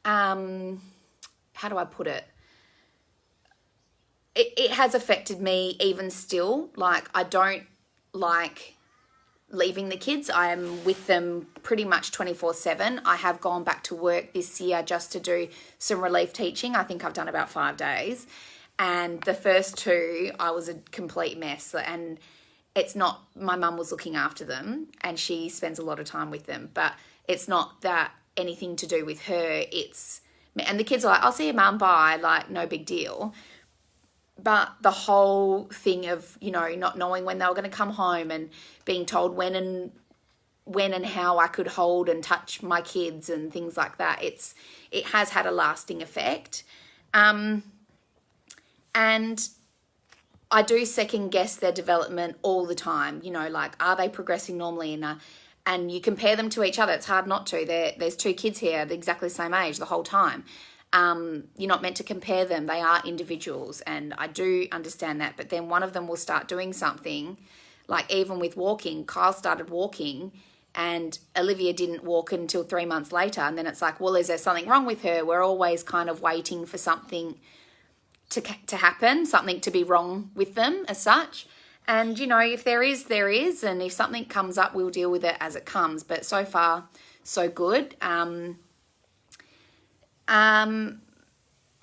how do I put it? It has affected me even still. Like, I don't like leaving the kids. I am with them pretty much 24/7. I have gone back to work this year just to do some relief teaching. I think I've done about 5 days. And the first 2, I was a complete mess. And it's not, my mum was looking after them and she spends a lot of time with them. But it's not that anything to do with her. And the kids are like, I'll see you, mum, bye, like, no big deal. But the whole thing of, not knowing when they were going to come home and being told when and how I could hold and touch my kids and things like that, it has had a lasting effect. And I do second guess their development all the time, like, are they progressing normally? And you compare them to each other. It's hard not to. There's 2 kids here, they're exactly the same age the whole time. You're not meant to compare them. They are individuals, and I do understand that. But then one of them will start doing something, like even with walking. Kyle started walking, and Olivia didn't walk until 3 months later. And then it's like, well, is there something wrong with her? We're always kind of waiting for something to happen, something to be wrong with them as such. And, you know, if there is, there is. And if something comes up, we'll deal with it as it comes. But so far, so good.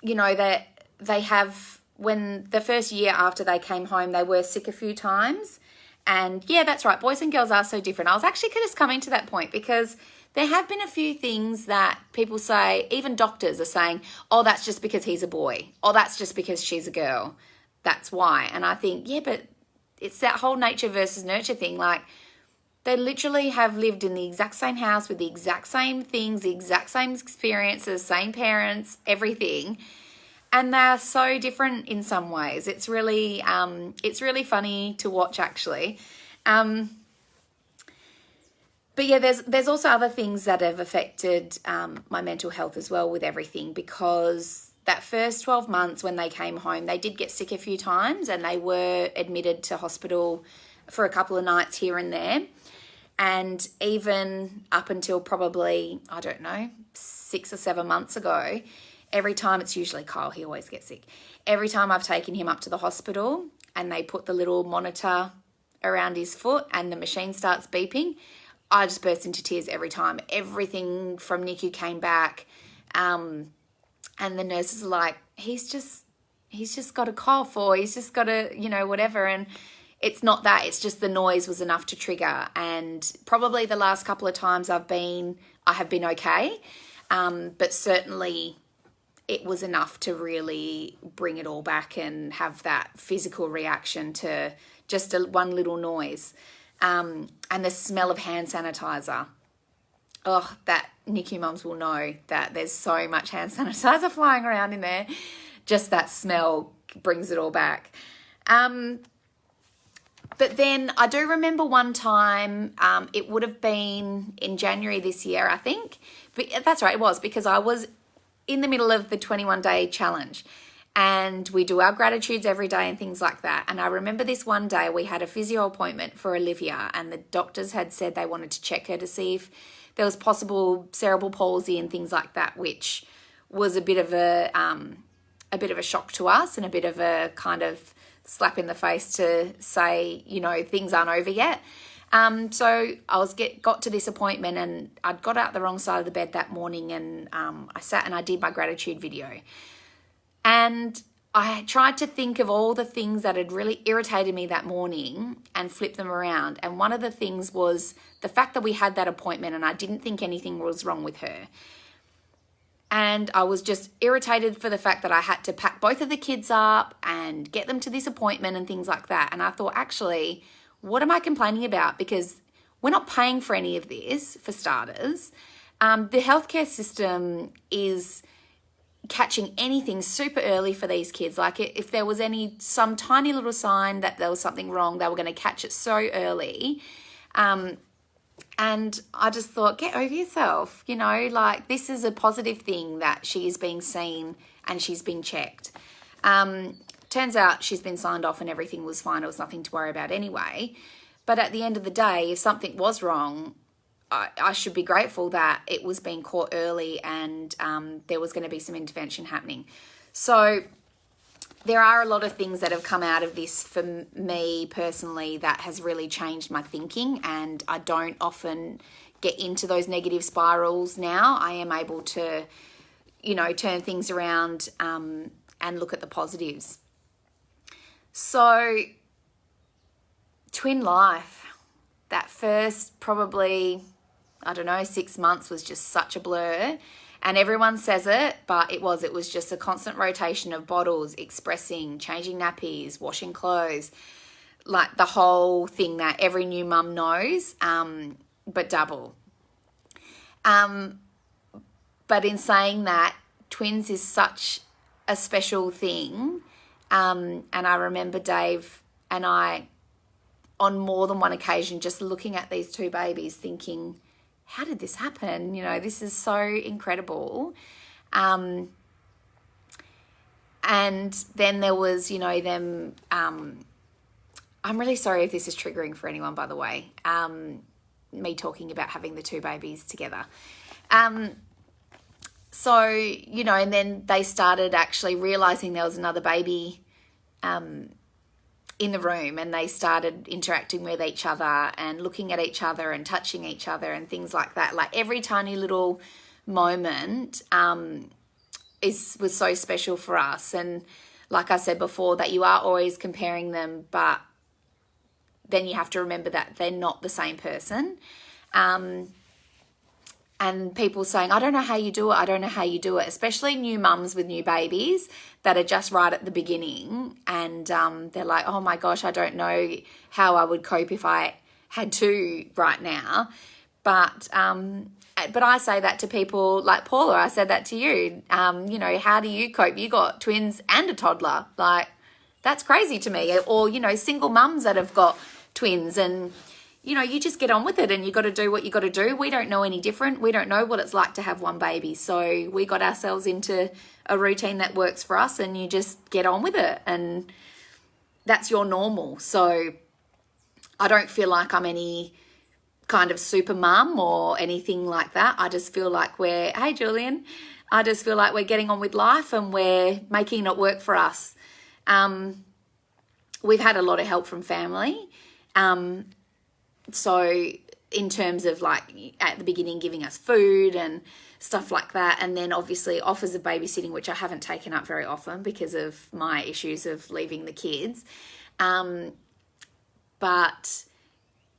You know, that they have, when the first year after they came home, they were sick a few times. And yeah, that's right. Boys and girls are so different. I was actually just coming to that point because there have been a few things that people say, even doctors are saying, oh, that's just because he's a boy. Or that's just because she's a girl. That's why. And I think, yeah, but it's that whole nature versus nurture thing. Like, they literally have lived in the exact same house with the exact same things, the exact same experiences, same parents, everything. And they're so different in some ways. It's really funny to watch, actually. But yeah, there's also other things that have affected my mental health as well with everything, because that first 12 months when they came home, they did get sick a few times and they were admitted to hospital for a couple of nights here and there. And even up until probably, I don't know, 6 or 7 months ago, every time, it's usually Kyle, he always gets sick. Every time I've taken him up to the hospital and they put the little monitor around his foot and the machine starts beeping, I just burst into tears every time. Everything from NICU came back. And the nurses are like, he's just got a cough, or he's just got a, you know, whatever. And it's not that, it's just the noise was enough to trigger. And probably the last couple of times I have been okay. But certainly it was enough to really bring it all back and have that physical reaction to just one little noise. And the smell of hand sanitizer. Oh, that NICU mums will know that there's so much hand sanitizer flying around in there. Just that smell brings it all back. But then I do remember one time, it would have been in January this year, I think. But that's right, it was, because I was in the middle of the 21-day challenge. And we do our gratitudes every day and things like that. And I remember this one day we had a physio appointment for Olivia, and the doctors had said they wanted to check her to see if there was possible cerebral palsy and things like that, which was a bit of a shock to us and a bit of a kind of slap in the face to say, you know, things aren't over yet. So I got to this appointment, and I'd got out the wrong side of the bed that morning, and I sat and I did my gratitude video. And I tried to think of all the things that had really irritated me that morning and flip them around. And one of the things was the fact that we had that appointment and I didn't think anything was wrong with her. And I was just irritated for the fact that I had to pack both of the kids up and get them to this appointment and things like that. And I thought, actually, what am I complaining about? Because we're not paying for any of this, for starters. The healthcare system is catching anything super early for these kids. Like, if there was some tiny little sign that there was something wrong, they were going to catch it so early. And I just thought, get over yourself, you know, like, this is a positive thing that she is being seen and she's been checked. Turns out she's been signed off and everything was fine. It was nothing to worry about anyway. But at the end of the day, if something was wrong, I should be grateful that it was being caught early and there was going to be some intervention happening. So there are a lot of things that have come out of this for me personally that has really changed my thinking, and I don't often get into those negative spirals now. I am able to, you know, turn things around and look at the positives. So, twin life, that first probably, I don't know, 6 months was just such a blur. And everyone says it, but it was just a constant rotation of bottles, expressing, changing nappies, washing clothes, like the whole thing that every new mum knows, but double. But in saying that, twins is such a special thing. And I remember Dave and I, on more than one occasion, just looking at these two babies thinking, how did this happen? You know, this is so incredible. And then there was, you know, them, I'm really sorry if this is triggering for anyone, by the way. me talking about having the two babies together. So, you know, and then they started actually realizing there was another baby in the room, and they started interacting with each other and looking at each other and touching each other and things like that. Like every tiny little moment was so special for us. And like I said before, that you are always comparing them, but then you have to remember that they're not the same person. And people saying, I don't know how you do it. I don't know how you do it. Especially new mums with new babies that are just right at the beginning. And they're like, oh my gosh, I don't know how I would cope if I had two right now. But I say that to people like Paula. I said that to you. You know, how do you cope? You got twins and a toddler. Like, that's crazy to me. Or, you know, single mums that have got twins, and you know, you just get on with it and you got to do what you got to do. We don't know any different. We don't know what it's like to have one baby. So we got ourselves into a routine that works for us, and you just get on with it, and that's your normal. So I don't feel like I'm any kind of super mum or anything like that. I just feel like hey Julian, I just feel like we're getting on with life and we're making it work for us. We've had a lot of help from family. So in terms of like at the beginning giving us food and stuff like that, and then obviously offers of babysitting, which I haven't taken up very often because of my issues of leaving the kids. But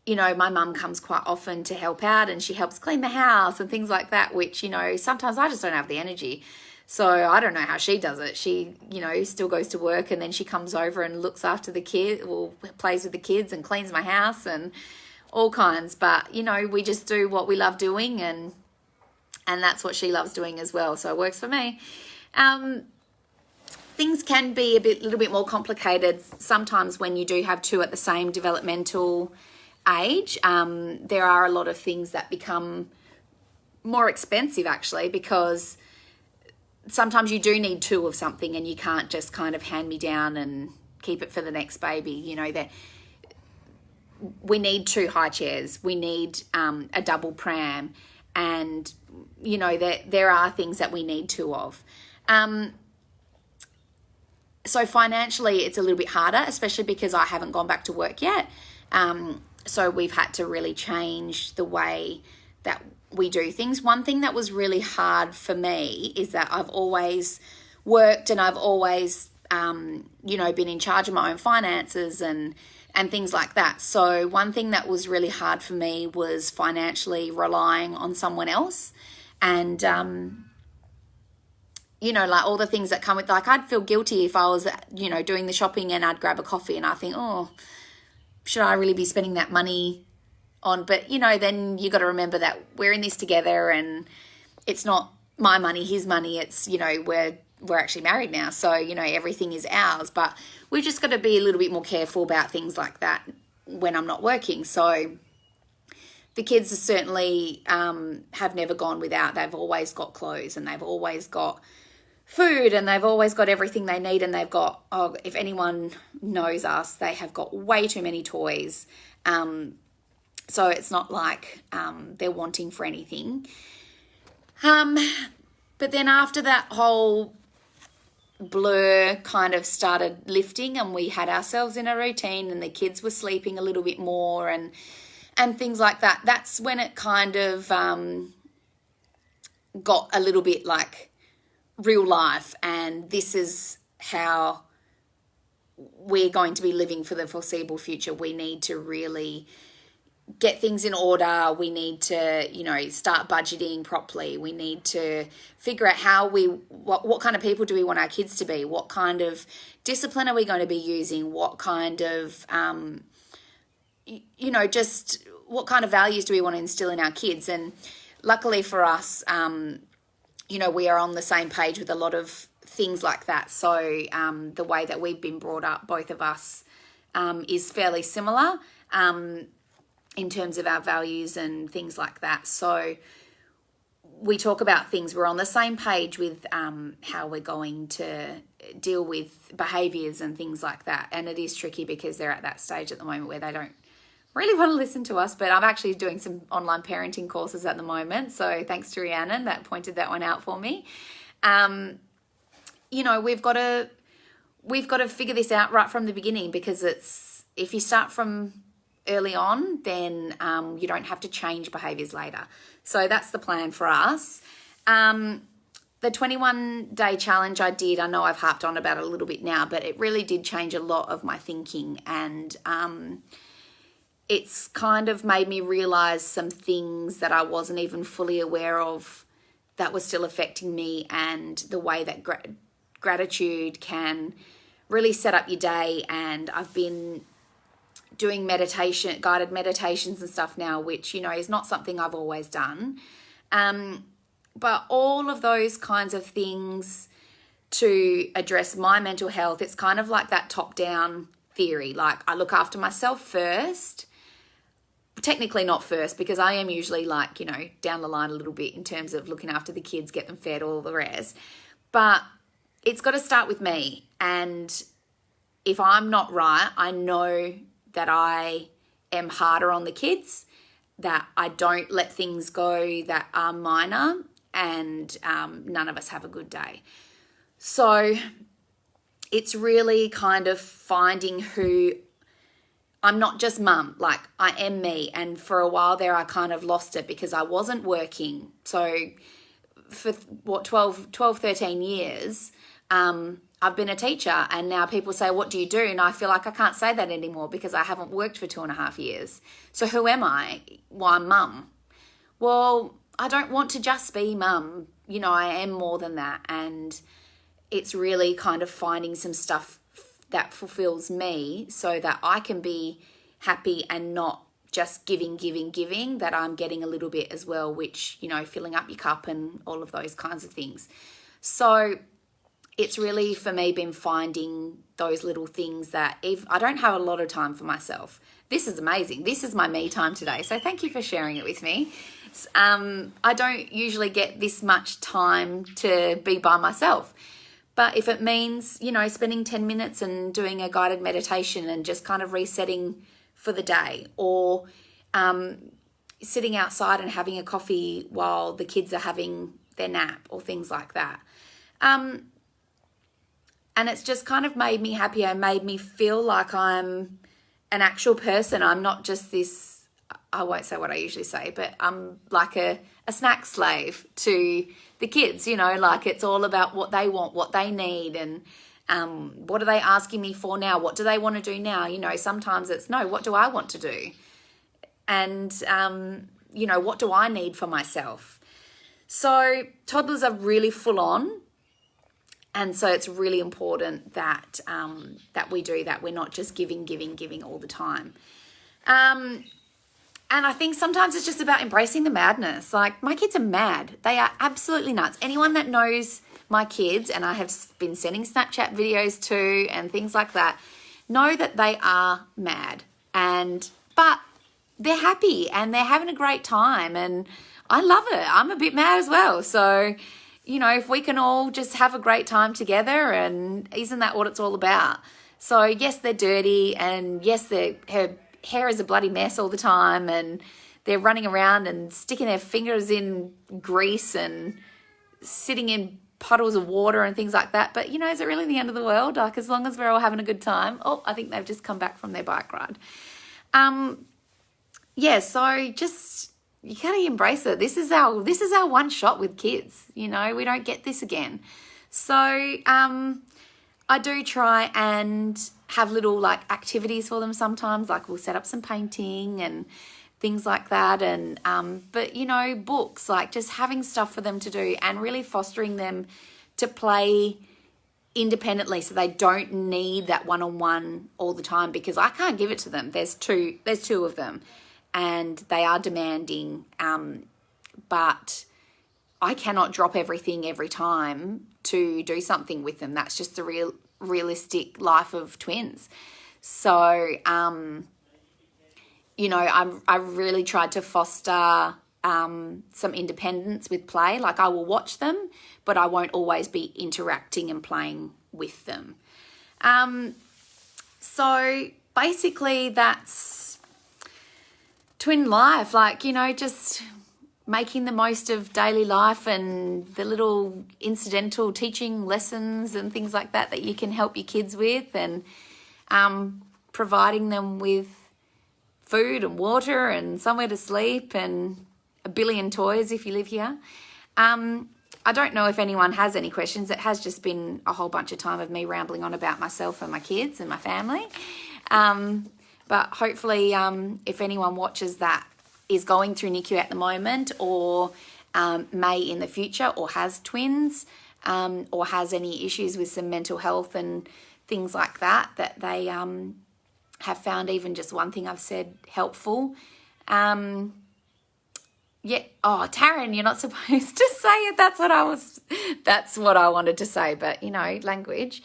you know, my mum comes quite often to help out, and she helps clean the house and things like that, which, you know, sometimes I just don't have the energy. So I don't know how she does it. She, you know, still goes to work, and then she comes over and looks after the kids, or plays with the kids and cleans my house and all kinds. But, you know, we just do what we love doing, and that's what she loves doing as well. So it works for me. Things can be little bit more complicated sometimes when you do have two at the same developmental age. There are a lot of things that become more expensive actually, because sometimes you do need two of something, and you can't just kind of hand me down and keep it for the next baby. You know, that we need two high chairs, we need a double pram, and you know that there are things that we need two of. So financially it's a little bit harder, especially because I haven't gone back to work yet. So we've had to really change the way that we do things. One thing that was really hard for me is that I've always worked, and I've always, you know, been in charge of my own finances and things like that. So one thing that was really hard for me was financially relying on someone else. And, you know, like all the things that come with, like I'd feel guilty if I was, you know, doing the shopping and I'd grab a coffee and I think, oh, should I really be spending that money on? But, you know, then you got to remember that we're in this together, and it's not my money, his money. It's, you know, we're actually married now. So, you know, everything is ours, but we've just got to be a little bit more careful about things like that when I'm not working. So the kids are certainly have never gone without. They've always got clothes, and they've always got food, and they've always got everything they need, and they've got, oh, if anyone knows us, they have got way too many toys. So it's not like they're wanting for anything. But then after that whole blur kind of started lifting, and we had ourselves in a routine, and the kids were sleeping a little bit more and things like that, that's when it kind of got a little bit like real life, and this is how we're going to be living for the foreseeable future. We need to really get things in order. We need to, you know, start budgeting properly. We need to figure out how what kind of people do we want our kids to be? What kind of discipline are we going to be using? What kind of, you know, just what kind of values do we want to instill in our kids? And luckily for us, you know, we are on the same page with a lot of things like that. So the way that we've been brought up, both of us, is fairly similar in terms of our values and things like that. So we talk about things. We're on the same page with how we're going to deal with behaviours and things like that. And it is tricky because they're at that stage at the moment where they don't really want to listen to us, but I'm actually doing some online parenting courses at the moment. So thanks to Rhiannon that pointed that one out for me. You know, we've got to figure this out right from the beginning, because if you start from early on, then you don't have to change behaviours later. So that's the plan for us. The 21-day challenge I know I've harped on about it a little bit now, but it really did change a lot of my thinking, and it's kind of made me realise some things that I wasn't even fully aware of that were still affecting me, and the way that gratitude can really set up your day. And I've been doing guided meditations and stuff now, which, you know, is not something I've always done. But all of those kinds of things to address my mental health, it's kind of like that top-down theory. Like, I look after myself first. Technically not first, because I am usually like, you know, down the line a little bit in terms of looking after the kids, get them fed, all the rest. But it's got to start with me. And if I'm not right, I know that I am harder on the kids, that I don't let things go that are minor, and none of us have a good day. So it's really kind of finding who I'm not just mum, like I am me. And for a while there, I kind of lost it because I wasn't working. So for 13 years, I've been a teacher, and now people say, what do you do? And I feel like I can't say that anymore because I haven't worked for 2.5 years. So who am I? Well, I'm mum. Well, I don't want to just be mum. You know, I am more than that. And it's really kind of finding some stuff that fulfills me so that I can be happy and not just giving, that I'm getting a little bit as well, which, you know, filling up your cup and all of those kinds of things. So it's really, for me, been finding those little things that if I don't have a lot of time for myself. This is amazing. This is my me time today. So thank you for sharing it with me. I don't usually get this much time to be by myself. But if it means, you know, spending 10 minutes and doing a guided meditation and just kind of resetting for the day, or sitting outside and having a coffee while the kids are having their nap, or things like that. And it's just kind of made me happier, made me feel like I'm an actual person. I'm not just this, I won't say what I usually say, but I'm like a snack slave to the kids, you know, like it's all about what they want, what they need, and what are they asking me for now? What do they want to do now? You know, sometimes it's, no, what do I want to do? And, you know, what do I need for myself? So toddlers are really full on. And so it's really important that that we do that. We're not just giving all the time. And I think sometimes it's just about embracing the madness. Like, my kids are mad. They are absolutely nuts. Anyone that knows my kids, and I have been sending Snapchat videos to and things like that, know that they are mad. But they're happy and they're having a great time. And I love it. I'm a bit mad as well. So, you know, if we can all just have a great time together, and isn't that what it's all about? So yes, they're dirty, and yes, her hair is a bloody mess all the time, and they're running around and sticking their fingers in grease and sitting in puddles of water and things like that. But, you know, is it really the end of the world? Like, as long as we're all having a good time. Oh, I think they've just come back from their bike ride. Yeah, so just, you gotta embrace it. This is our one shot with kids. You know, we don't get this again. So I do try and have little like activities for them sometimes. Like, we'll set up some painting and things like that. And but, you know, books, like just having stuff for them to do and really fostering them to play independently, so they don't need that one-on-one all the time, because I can't give it to them. There's two of them, and they are demanding, but I cannot drop everything every time to do something with them. That's just the realistic life of twins. So, you know, I really tried to foster some independence with play. Like, I will watch them, but I won't always be interacting and playing with them. So basically that's twin life, like, you know, just making the most of daily life and the little incidental teaching lessons and things like that you can help your kids with, and providing them with food and water and somewhere to sleep and a billion toys if you live here. I don't know if anyone has any questions. It has just been a whole bunch of time of me rambling on about myself and my kids and my family. But hopefully if anyone watches that is going through NICU at the moment, or may in the future, or has twins, or has any issues with some mental health and things like that, that they have found even just one thing I've said helpful. Yeah. Oh, Taryn, you're not supposed to say it. That's what I wanted to say, but you know, language.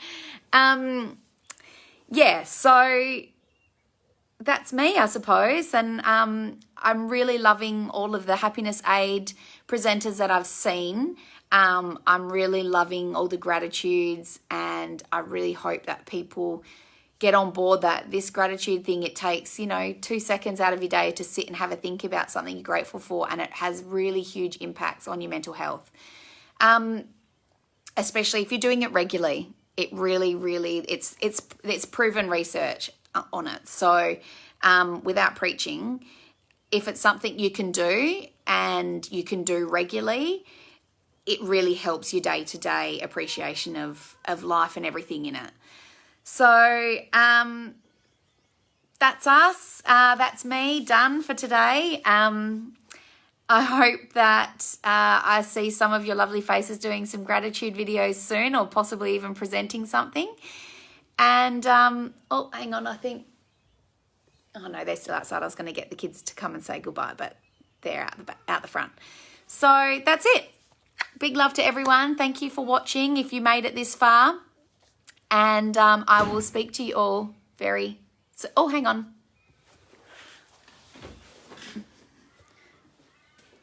Yeah, so that's me, I suppose. And I'm really loving all of the Happiness Aid presenters that I've seen. I'm really loving all the gratitudes, and I really hope that people get on board that this gratitude thing, it takes, you know, 2 seconds out of your day to sit and have a think about something you're grateful for, and it has really huge impacts on your mental health. Especially if you're doing it regularly. It really, really, it's proven research on it. So without preaching, if it's something you can do and you can do regularly, it really helps your day-to-day appreciation of life and everything in it. So that's us. That's me done for today. I hope that I see some of your lovely faces doing some gratitude videos soon, or possibly even presenting something. And, oh, hang on, I think, oh no, they're still outside. I was going to get the kids to come and say goodbye, but they're out the front. So that's it. Big love to everyone. Thank you for watching if you made it this far. And I will speak to you all very soon. Oh, hang on.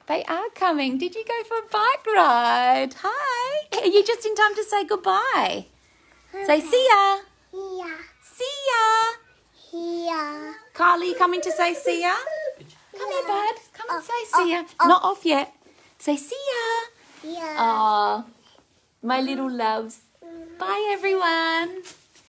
They are coming. Did you go for a bike ride? Hi. Are you just in time to say goodbye? Okay. Say see ya. Yeah. See ya. Yeah. Carly, you coming to say see ya? Come here, bud. Come and say see ya. Not off yet. Say see ya. Yeah. Aw, my little loves. Bye, everyone.